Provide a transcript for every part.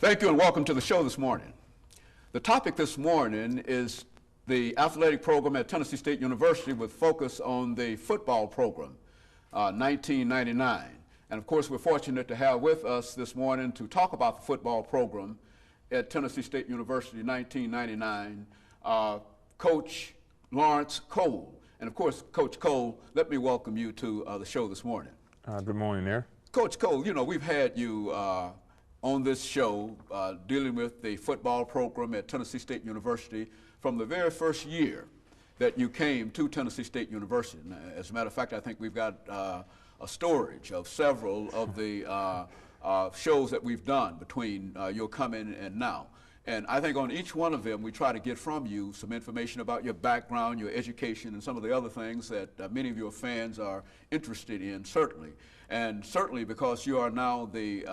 Thank you and welcome to the show this morning. The topic this morning is the athletic program at Tennessee State University with focus on the football program, 1999. And of course, we're fortunate to have with us this morning to talk about the football program at Tennessee State University 1999, Coach Lawrence Cole. And of course, Coach Cole, let me welcome you to the show this morning. Good morning there. Coach Cole, you know, we've had you on this show dealing with the football program at Tennessee State University from the very first year that you came to Tennessee State University. And as a matter of fact, I think we've got a storage of several of the shows that we've done between your coming and now. And I think on each one of them, we try to get from you some information about your background, your education, and some of the other things that many of your fans are interested in, certainly. And certainly because you are now the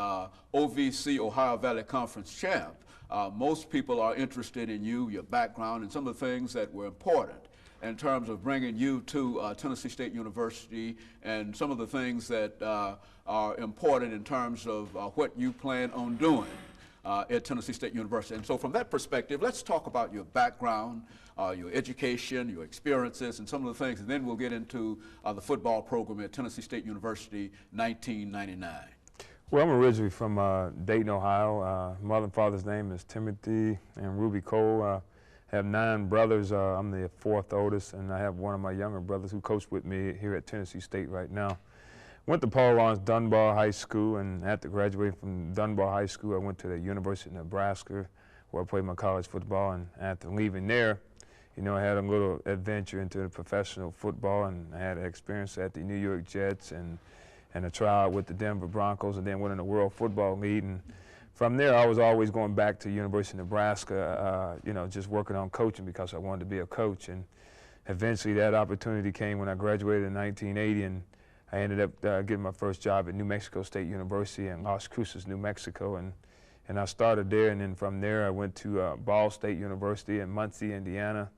OVC, Ohio Valley Conference champ, most people are interested in you, your background, and some of the things that were important in terms of bringing you to Tennessee State University and some of the things that are important in terms of what you plan on doing at Tennessee State University. And so from that perspective, let's talk about your background, your education, your experiences, and some of the things, and then we'll get into the football program at Tennessee State University 1999. Well, I'm originally from Dayton, Ohio. Mother and father's name is Timothy and Ruby Cole. I have 9 brothers. I'm the 4th oldest, and I have one of my younger brothers who coached with me here at Tennessee State right now. Went to Paul Laurence Dunbar High School, and after graduating from Dunbar High School, I went to the University of Nebraska, where I played my college football. And after leaving there, you know, I had a little adventure into professional football, and I had an experience at the New York Jets and a tryout with the Denver Broncos, and then went in the World Football League. And from there, I was always going back to University of Nebraska, you know, just working on coaching because I wanted to be a coach. And eventually, that opportunity came when I graduated in 1980, and I ended up getting my first job at New Mexico State University in Las Cruces, New Mexico, and I started there. And then from there, I went to Ball State University in Muncie, Indiana,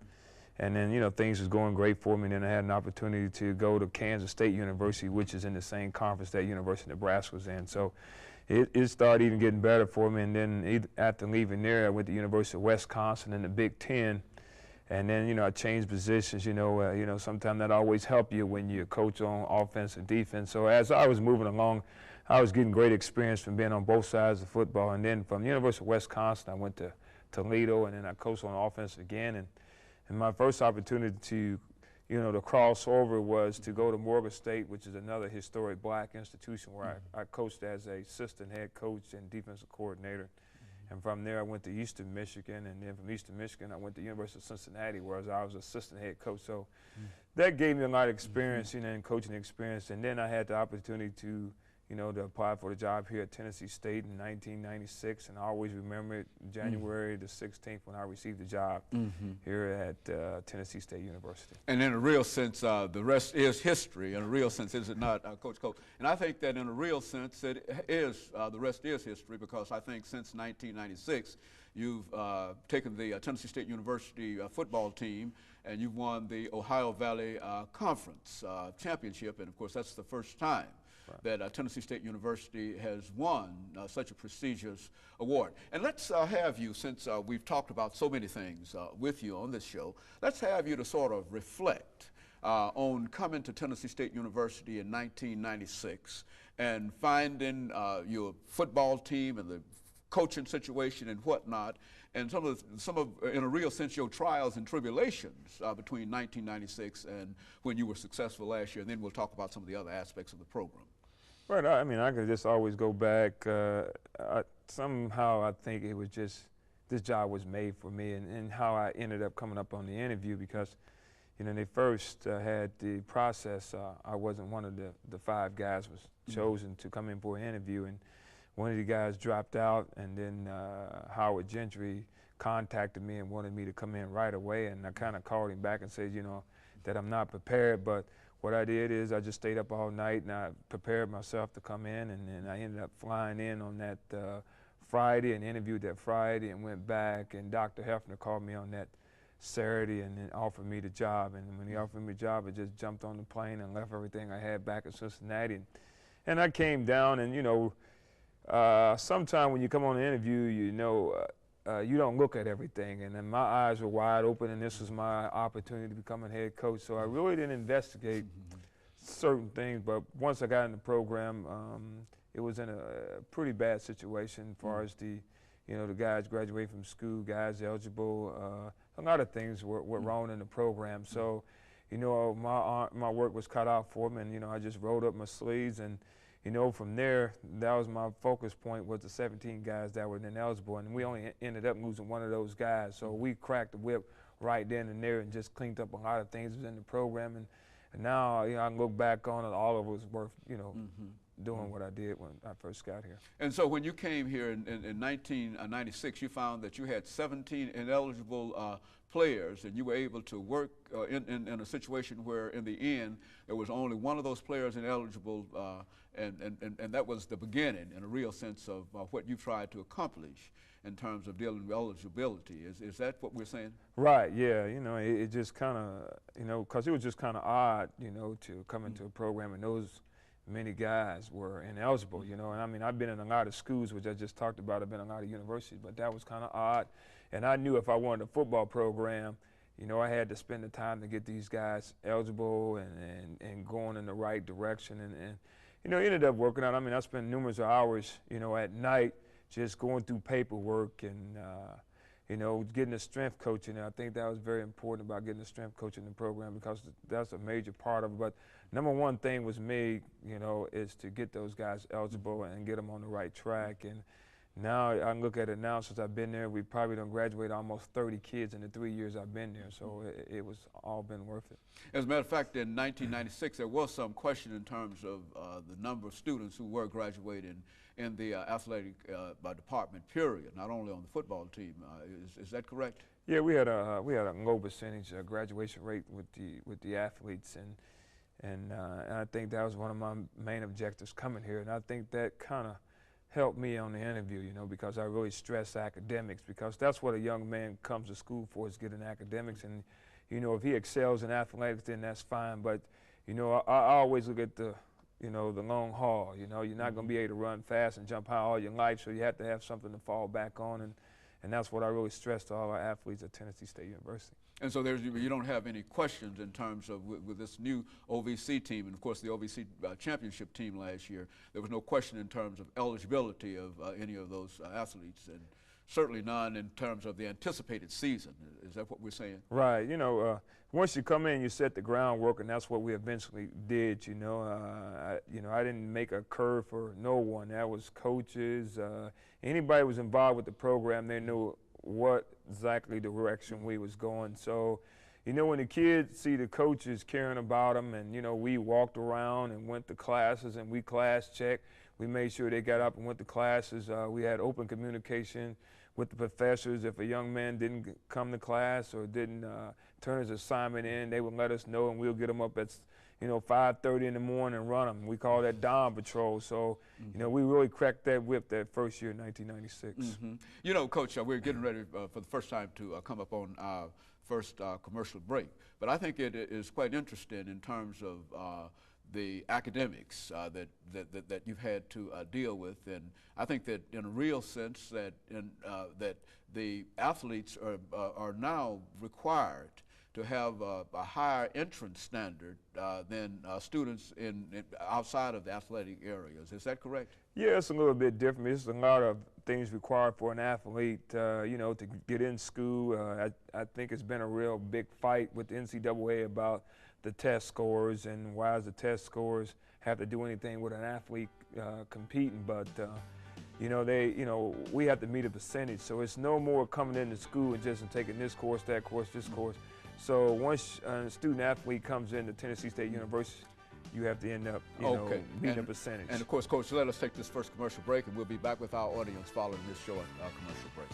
and then, you know, things was going great for me. And then I had an opportunity to go to Kansas State University, which is in the same conference that University of Nebraska was in. So it started even getting better for me. And then after leaving there, I went to University of Wisconsin in the Big Ten. And then, you know, I changed positions. You know, sometimes that always help you when you coach on offense and defense. So as I was moving along, I was getting great experience from being on both sides of football. And then from the University of Wisconsin, I went to Toledo, and then I coached on offense again. And my first opportunity to, you know, to cross over was to go to Morgan State, which is another historic black institution where I coached as a assistant head coach and defensive coordinator. And from there, I went to Eastern Michigan, and then from Eastern Michigan, I went to University of Cincinnati, where I was assistant head coach. So that gave me a lot of experience, you know, and coaching experience. And then I had the opportunity to, you know, to apply for the job here at Tennessee State in 1996. And I always remember it, January the 16th, when I received the job here at Tennessee State University. And in a real sense, the rest is history. In a real sense, is it not, Coach Cole? And I think that in a real sense, it is, the rest is history, because I think since 1996, you've taken the Tennessee State University football team, and you've won the Ohio Valley Conference championship. And of course, that's the first time that Tennessee State University has won such a prestigious award. And let's have you, since we've talked about so many things with you on this show, let's have you to sort of reflect on coming to Tennessee State University in 1996 and finding your football team and the coaching situation and whatnot, and some of, in a real sense, your trials and tribulations between 1996 and when you were successful last year. And then we'll talk about some of the other aspects of the program. Right. I mean, I could just always go back. Somehow I think it was just, this job was made for me, and how I ended up coming up on the interview, because, you know, they first had the process. I wasn't one of the 5 guys was chosen to come in for an interview, and one of the guys dropped out, and then Howard Gentry contacted me and wanted me to come in right away, and I kind of called him back and said, you know, that I'm not prepared, but what I did is I just stayed up all night and I prepared myself to come in, and then I ended up flying in on that Friday and interviewed that Friday and went back, and Dr. Hefner called me on that Saturday and then offered me the job. And when he offered me the job, I just jumped on the plane and left everything I had back in Cincinnati. And I came down, and, you know, Sometime when you come on the interview, you don't look at everything. And then my eyes were wide open, and this was my opportunity to become a head coach. So I really didn't investigate certain things. But once I got in the program, it was in a pretty bad situation as far as the guys graduating from school, guys eligible. A lot of things were wrong in the program. So, my work was cut out for me, and I just rolled up my sleeves, and from there, that was my focus point, was the 17 guys that were ineligible, and we only ended up losing one of those guys. So we cracked the whip right then and there and just cleaned up a lot of things in the program, and now I can look back on it, all of it was worth doing what I did when I first got here. And so when you came here in 1996, you found that you had 17 ineligible players, and you were able to work in a situation where in the end there was only one of those players ineligible, and that was the beginning in a real sense of what you tried to accomplish in terms of dealing with eligibility. Is that what we're saying? Right, yeah, it just kind of, because it was just kind of odd, to come into a program and those many guys were ineligible, and I mean, I've been in a lot of schools, which I just talked about. I've been in a lot of universities, but that was kind of odd. And I knew if I wanted a football program, I had to spend the time to get these guys eligible and going in the right direction. And it ended up working out. I mean, I spent numerous hours, at night just going through paperwork and, getting the strength coaching. And I think that was very important about getting the strength coaching in the program, because that's a major part of it. But number one thing was me, is to get those guys eligible and get them on the right track. And now I can look at it now, since I've been there, we probably done graduated almost 30 kids in the 3 years I've been there. So it was all been worth it. As a matter of fact, in 1996, there was some question in terms of the number of students who were graduating in the athletic department, period, not only on the football team. Is that correct? Yeah, we had a low percentage graduation rate with the athletes, and I think that was one of my main objectives coming here, and I think that kind of helped me on the interview, because I really stress academics, because that's what a young man comes to school for, is getting academics. And if he excels in athletics, then that's fine. But I always look at the the long haul. You're not going to be able to run fast and jump high all your life, so you have to have something to fall back on, and that's what I really stress to all our athletes at Tennessee State University. And so you don't have any questions in terms of with this new OVC team, and of course the OVC championship team last year, there was no question in terms of eligibility of any of those athletes, and certainly none in terms of the anticipated season. Is that what we're saying? Right. Once you come in, you set the groundwork, and that's what we eventually did. I didn't make a curve for no one. That was coaches. Anybody who was involved with the program, they knew what exactly direction we was going. So, when the kids see the coaches caring about them, and we walked around and went to classes, and we class checked. We made sure they got up and went to classes. We had open communication with the professors. If a young man didn't come to class or didn't turn his assignment in, they would let us know, and we'll get them up at 5:30 in the morning and run them. We call that Dawn Patrol. So, we really cracked that whip that first year in 1996. Coach, we're getting ready for the first time to come up on our first commercial break. But I think it is quite interesting in terms of the academics that you've had to deal with, and I think that in a real sense that the athletes are now required to have a higher entrance standard than students outside of the athletic areas. Is that correct? Yeah, it's a little bit different. There's a lot of things required for an athlete, to get in school. I think it's been a real big fight with the NCAA about the test scores, and why does the test scores have to do anything with an athlete competing? But we have to meet a percentage, so it's no more coming into school and just taking this course, that course, this course. So once a student athlete comes into Tennessee State University, you have to end up meeting a percentage. And of course, Coach, let us take this first commercial break, and we'll be back with our audience following this short commercial break.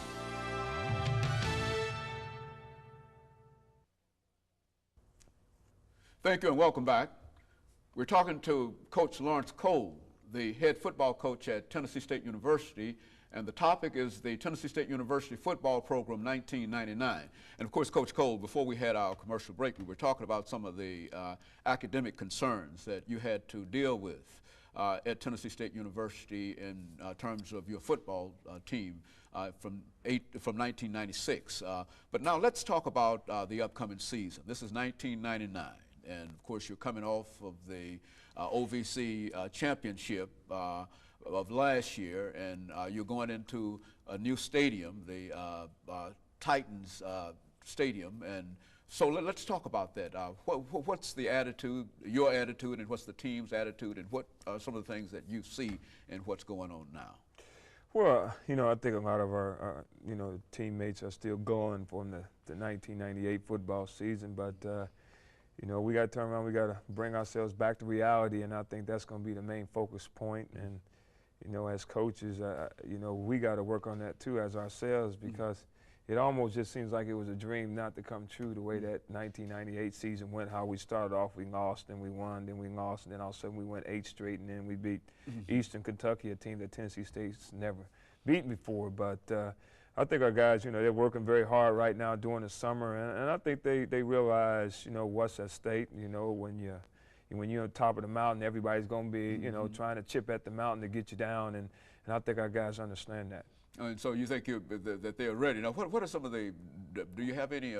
Thank you and welcome back. We're talking to Coach Lawrence Cole, the head football coach at Tennessee State University, and the topic is the Tennessee State University football program 1999. And of course, Coach Cole, before we had our commercial break, we were talking about some of the academic concerns that you had to deal with at Tennessee State University in terms of your football team from 1996. But now let's talk about the upcoming season. This is 1999, and of course you're coming off of the OVC championship of last year, and you're going into a new stadium, the Titans Stadium, and so let's talk about that. What's the attitude, your attitude, and what's the team's attitude, and what are some of the things that you see and what's going on now? Well, you know, I think a lot of our you know, teammates are still going from the 1998 football season, but you know, we got to turn around, we got to bring ourselves back to reality, and I think that's going to be the main focus point. And you know, as coaches, you know, we got to work on that too as ourselves, because it almost just seems like it was a dream not to come true the way that 1998 season went, how we started off, we lost, then we won, then we lost, and then all of a sudden we went 8 straight, and then we beat Eastern Kentucky, a team that Tennessee State's never beaten before. But I think our guys, you know, they're working very hard right now during the summer, and I think they realize, you know, what's at stake. You know, when you're on top of the mountain, everybody's going to be, you know, trying to chip at the mountain to get you down, and I think our guys understand that. And so you think that they're ready. Now, what are some of the, do you have any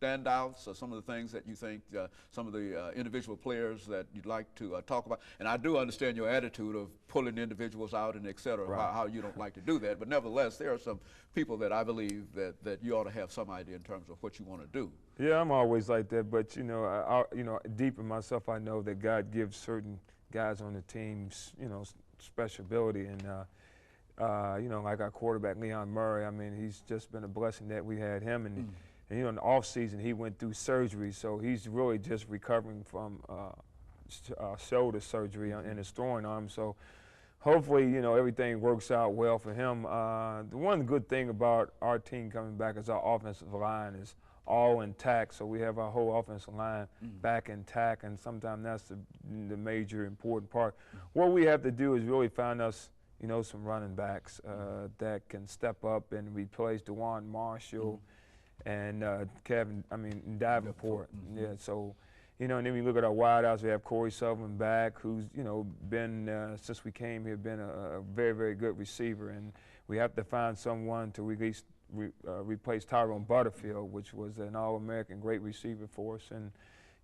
standouts or some of the things that you think, some of the individual players that you'd like to talk about? And I do understand your attitude of pulling individuals out and et cetera, Right. how you don't like to do that. But nevertheless, there are some people that I believe that you ought to have some idea in terms of what you want to do. Yeah, I'm always like that, but you know, you know, deep in myself, I know that God gives certain guys on the teams, you know, special ability, and you know, like our quarterback Leon Murray. I mean, he's just been a blessing that we had him, and you know, in the off season he went through surgery, so he's really just recovering from shoulder surgery in his throwing arm. So hopefully, you know, everything works out well for him. The one good thing about our team coming back is our offensive line is all intact, so we have our whole offensive line back intact, and sometimes that's the major important part. What we have to do is really find us, you know, some running backs that can step up and replace DeJuan Marshall and Davenport. Yeah, so, you know, and then we look at our wideouts. We have Corey Sullivan back, who's, you know, been, since we came here, been a very, very good receiver. And we have to find someone to replace Tyrone Butterfield, which was an All-American great receiver for us. And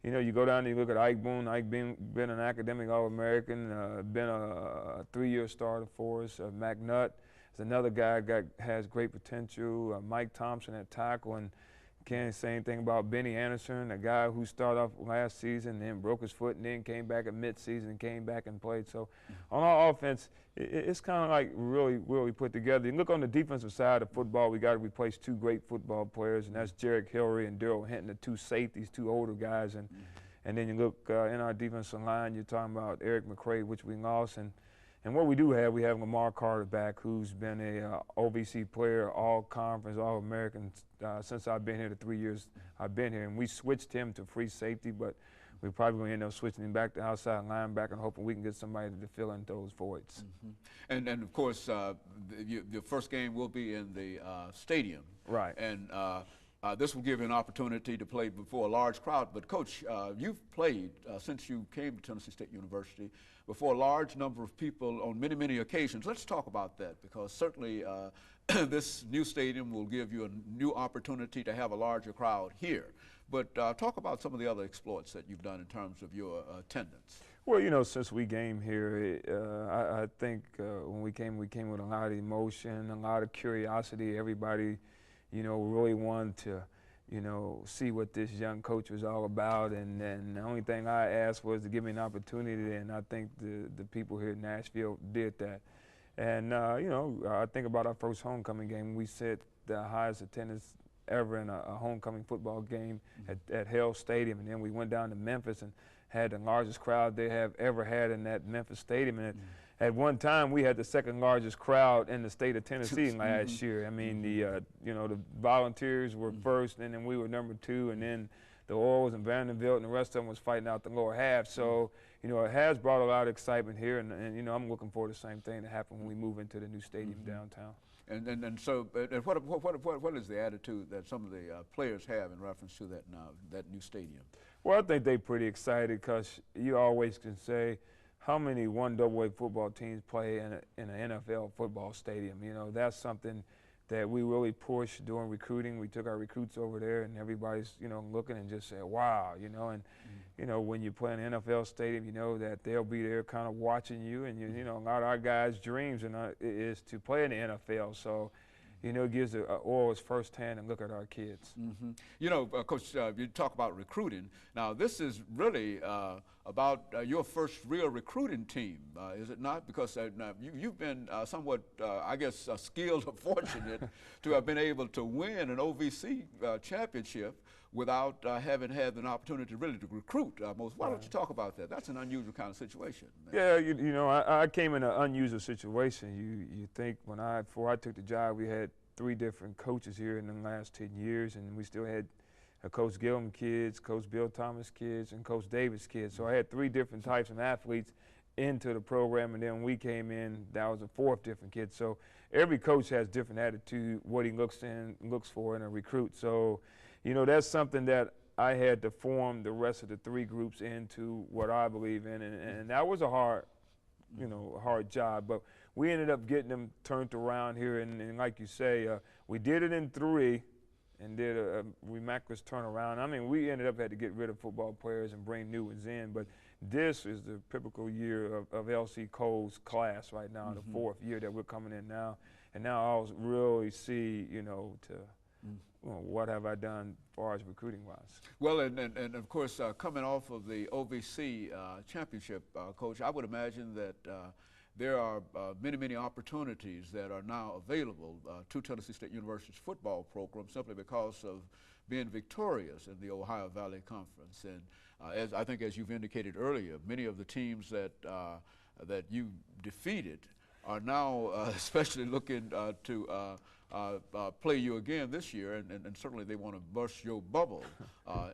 you know, you go down and you look at Ike Boone. Ike been an academic All-American, been a 3-year starter for us. McNutt is another guy has great potential. Mike Thompson at tackle, and can't say anything about Benny Anderson, a guy who started off last season, then broke his foot, and then came back at mid-season and came back and played. So on our offense, it's kind of like really put together. You look on the defensive side of football, we got to replace 2 great football players, and that's Jarek Hillary and Daryl Hinton, the 2 safeties, 2 older guys. And then you look in our defensive line, you're talking about Eric McCray, which we lost. And what we do have, we have Lamar Carter back, who's been a OVC player, all-conference, all-American since I've been here, the 3 years I've been here. And we switched him to free safety, but we're probably going to end up switching him back to outside linebacker and hoping we can get somebody to fill in those voids. And of course, your first game will be in the stadium. Right. And this will give you an opportunity to play before a large crowd. But Coach, you've played since you came to Tennessee State University before a large number of people on many, many occasions. Let's talk about that, because certainly this new stadium will give you a new opportunity to have a larger crowd here. But talk about some of the other exploits that you've done in terms of your attendance. Well, you know, since we came here, I think when we came with a lot of emotion, a lot of curiosity. Everybody, you know, really wanted to, you know, see what this young coach was all about. And the only thing I asked was to give me an opportunity, and I think the people here in Nashville did that. And, you know, I think about our first homecoming game. We set the highest attendance ever in a homecoming football game at Hale Stadium. And then we went down to Memphis and had the largest crowd they have ever had in that Memphis stadium. And at one time, we had the 2nd largest crowd in the state of Tennessee last year. I mean, you know, the Volunteers were first, and then we were number 2, and then the Orioles and Vanderbilt and the rest of them was fighting out the lower half. So, you know, it has brought a lot of excitement here, and you know, I'm looking for the same thing to happen when we move into the new stadium downtown. And so, what is the attitude that some of the players have in reference to that new stadium? Well, I think they're pretty excited, because you always can say how many 1AA football teams play in an NFL football stadium. You know, that's something that we really pushed during recruiting. We took our recruits over there, and everybody's, you know, looking and just saying, wow, you know. And, you know, when you play in an NFL stadium, you know that they'll be there kind of watching you. And, you know, a lot of our guys' dreams is to play in the NFL. So, you know, it gives us firsthand and look at our kids. You know, Coach, you talk about recruiting. Now, this is really about your first real recruiting team, is it not? Because you've been somewhat, I guess, skilled or fortunate to have been able to win an OVC championship without having had an opportunity really to recruit. Why don't you talk about that? That's an unusual kind of situation. Yeah, you know, I came in an unusual situation. You think before I took the job, we had 3 different coaches here in the last 10 years, and we still had Coach Gillum kids, Coach Bill Thomas kids, and Coach Davis kids. So I had 3 different types of athletes into the program, and then when we came in, that was a 4th different kid. So every coach has different attitude, what he looks for in a recruit. So, you know, that's something that I had to form the rest of the 3 groups into what I believe in, and that was a hard job, but we ended up getting them turned around here, and like you say, we did it in 3 and did a remarkable turnaround. I mean, we ended up had to get rid of football players and bring new ones in, but this is the typical year of LCole's class right now, the 4th year that we're coming in now, and now I'll really see, you know, what have I done as far as recruiting-wise. Well, and of course, coming off of the OVC championship, Coach, I would imagine that there are many opportunities that are now available to Tennessee State University's football program simply because of being victorious in the Ohio Valley Conference. And as you've indicated earlier, many of the teams that you defeated are now especially looking to play you again this year, and certainly they want to burst your bubble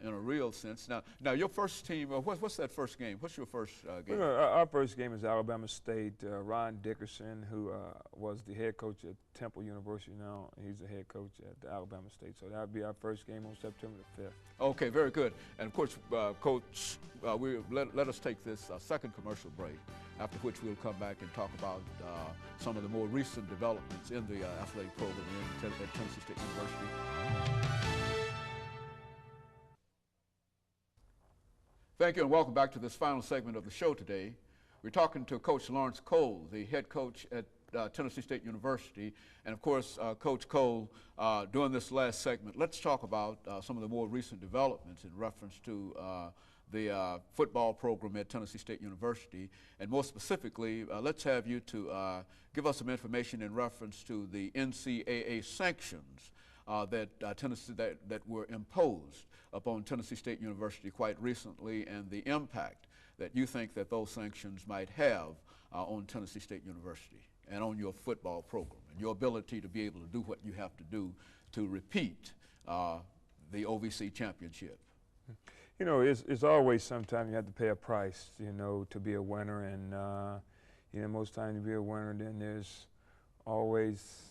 in a real sense. Now your first team, what's that first game? What's your first game? Our first game is Alabama State. Ron Dickerson, who was the head coach at Temple University now, he's the head coach at Alabama State. So that'll be our first game on September the 5th. Okay, very good. And of course, Coach, let us take this second commercial break, after which we'll come back and talk about some of the more recent developments in the athletic program at Tennessee State University. Thank you and welcome back to this final segment of the show today. We're talking to Coach Lawrence Cole, the head coach at Tennessee State University. And of course, Coach Cole, during this last segment, let's talk about some of the more recent developments in reference to the football program at Tennessee State University. And more specifically, let's have you to give us some information in reference to the NCAA sanctions that were imposed upon Tennessee State University quite recently, and the impact that you think that those sanctions might have on Tennessee State University and on your football program and your ability to be able to do what you have to do to repeat the OVC championship. You know, it's always sometimes you have to pay a price, you know, to be a winner, and you know, most times to be a winner, then there's always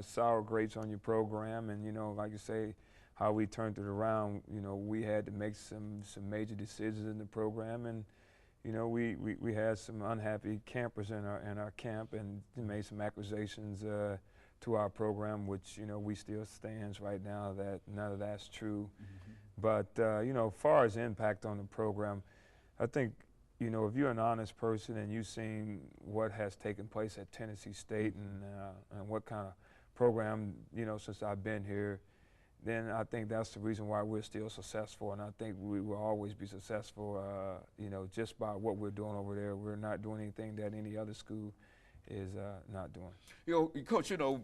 sour grapes on your program, and you know, like you say, how we turned it around. You know, we had to make some major decisions in the program, and you know, we had some unhappy campers in our camp, and made some accusations to our program, which you know we still stands right now that none of that's true. But you know, as far as impact on the program, I think, you know, if you're an honest person and you've seen what has taken place at Tennessee State and what kind of program, you know, since I've been here, then I think that's the reason why we're still successful, and I think we will always be successful, you know, just by what we're doing over there. We're not doing anything that any other school is not doing. You know, Coach, you know,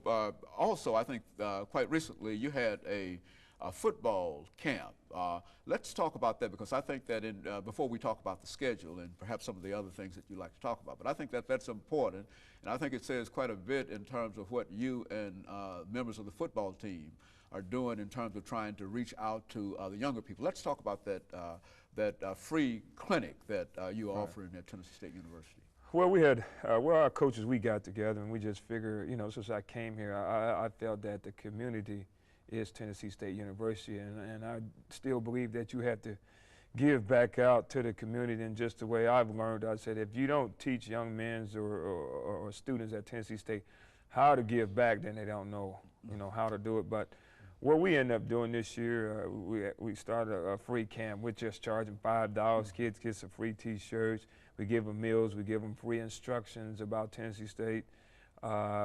also I think quite recently you had a football camp. Let's talk about that, because I think that before we talk about the schedule and perhaps some of the other things that you like to talk about, but I think that that's important, and I think it says quite a bit in terms of what you and members of the football team are doing in terms of trying to reach out to the younger people. Let's talk about that free clinic that you are offering at Tennessee State University. Well, we had, our coaches, we got together and we just figured, you know, since I came here, I felt that the community is Tennessee State University, and I still believe that you have to give back out to the community in just the way I've learned. I said, if you don't teach young men or students at Tennessee State how to give back, then they don't know, how to do it. But what we end up doing this year, we started a free camp. We're just charging $5. Kids get some free T-shirts. We give them meals. We give them free instructions about Tennessee State.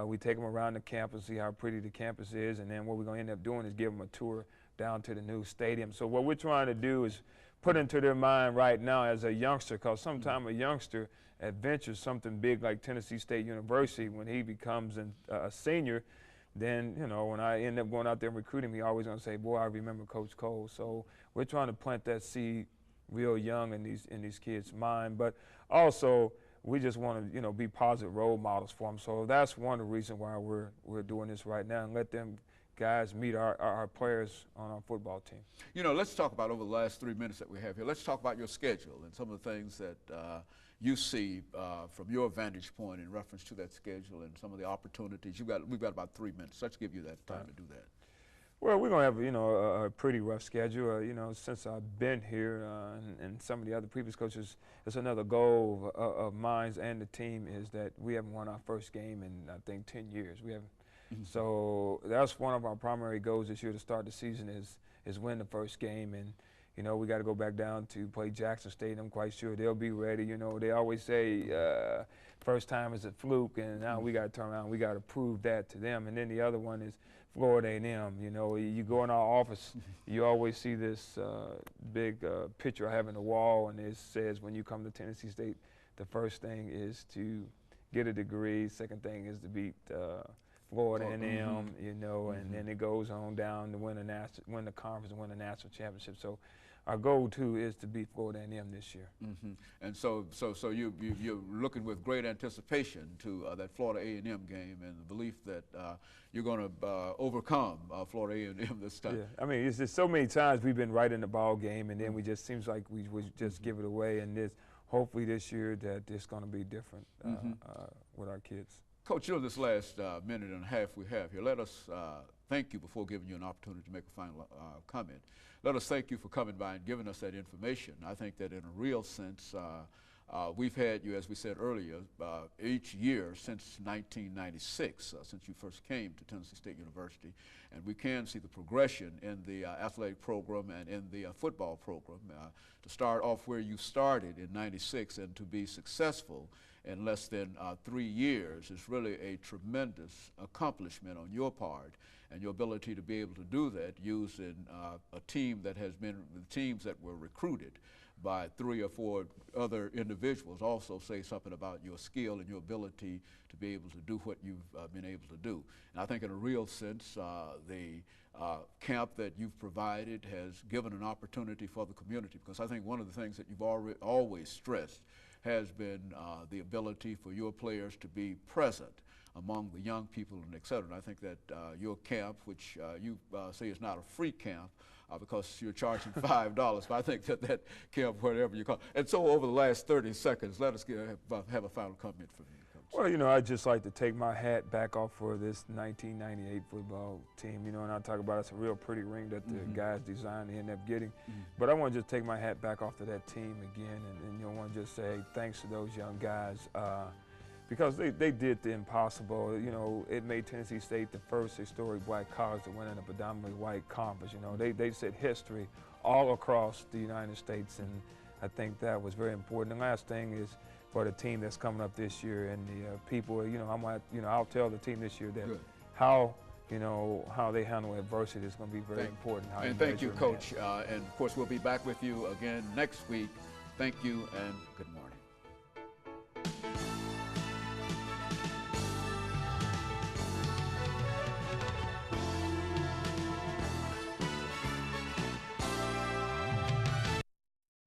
We take them around the campus, see how pretty the campus is, and then what we're going to end up doing is give them a tour down to the new stadium. So what we're trying to do is put into their mind right now as a youngster, because sometimes a youngster adventures something big like Tennessee State University. When he becomes a senior, then, when I end up going out there and recruiting, he always going to say, boy, I remember Coach Cole. So we're trying to plant that seed real young in these kids' mind. But also, we just want to, be positive role models for them. So that's one of the reasons why we're doing this right now, and let them guys meet our players on our football team. Let's talk about, over the last 3 minutes that we have here, let's talk about your schedule and some of the things that you see from your vantage point in reference to that schedule and some of the opportunities. We've got about 3 minutes. Let's give you that time to do that. Well, we're going to have, a pretty rough schedule. Since I've been here and some of the other previous coaches, it's another goal of mine and the team is that we haven't won our first game in, I think, 10 years. We haven't. So that's one of our primary goals this year to start the season is win the first game. And, we got to go back down to play Jackson State. I'm quite sure they'll be ready. They always say first time is a fluke, and now we got to turn around. We got to prove that to them. And then the other one is Florida A&M. You go in our office, you always see this big picture I have in the wall, and it says when you come to Tennessee State, the first thing is to get a degree. Second thing is to beat Florida A&M, and then it goes on down to win the conference and win the national championship. So our goal too is to beat Florida A&M this year. And so you're looking with great anticipation to that Florida A&M game, and the belief that you're going to overcome Florida A&M this time. Yeah, I mean, it's just so many times we've been right in the ball game, and then we just seems like we just give it away. And hopefully this year that it's going to be different with our kids. Coach, this last minute and a half we have here, let us thank you before giving you an opportunity to make a final comment. Let us thank you for coming by and giving us that information. I think that in a real sense, we've had you, as we said earlier, each year since 1996, since you first came to Tennessee State University, and we can see the progression in the athletic program and in the football program. To start off where you started in '96 and to be successful in less than 3 years is really a tremendous accomplishment on your part, and your ability to be able to do that using a team that has been, the teams that were recruited by 3 or 4 other individuals also say something about your skill and your ability to be able to do what you've been able to do. And I think in a real sense, the camp that you've provided has given an opportunity for the community, because I think one of the things that you've always stressed has been the ability for your players to be present among the young people and et cetera. And I think that your camp, which you say is not a free camp because you're charging $5, but I think that camp, whatever you call it. And so over the last 30 seconds, let us have a final comment from you, Coach. Well, I'd just like to take my hat back off for this 1998 football team, and I talk about it's a real pretty ring that the guys designed and end up getting. But I want to just take my hat back off to that team again, and I want to just say thanks to those young guys. Because they did the impossible. It made Tennessee State the first historic black college to win in a predominantly white conference. They set history all across the United States, and I think that was very important. The last thing is for the team that's coming up this year and the people. I'll tell the team this year that how they handle adversity is going to be very important. And thank you, Coach. And of course, we'll be back with you again next week. Thank you and good morning.